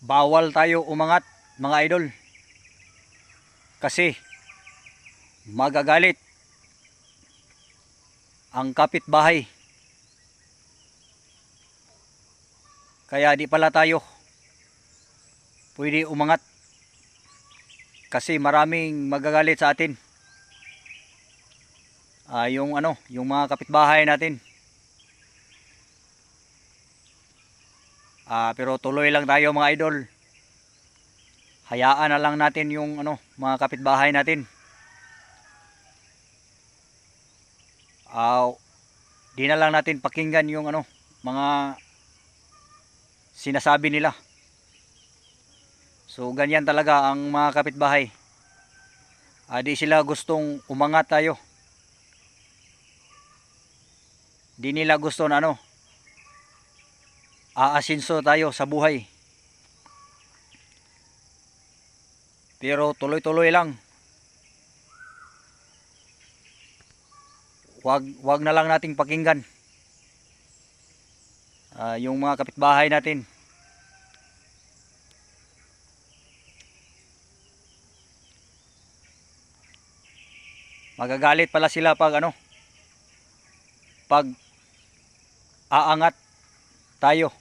bawal tayo umangat mga idol, kasi magagalit ang kapitbahay. Kaya di pala tayo pwede umangat kasi maraming magagalit sa atin. Yung mga kapitbahay natin. Pero tuloy lang tayo mga idol. Hayaan na lang natin yung mga kapitbahay natin. Di na lang natin pakinggan yung mga sinasabi nila. So ganyan talaga ang mga kapitbahay. Di sila gustong umangat tayo. Di nila gusto na aasinso tayo sa buhay. Pero tuloy-tuloy lang. Wag na lang nating pakinggan yung mga kapitbahay natin. Magagalit pala sila pag aangat tayo.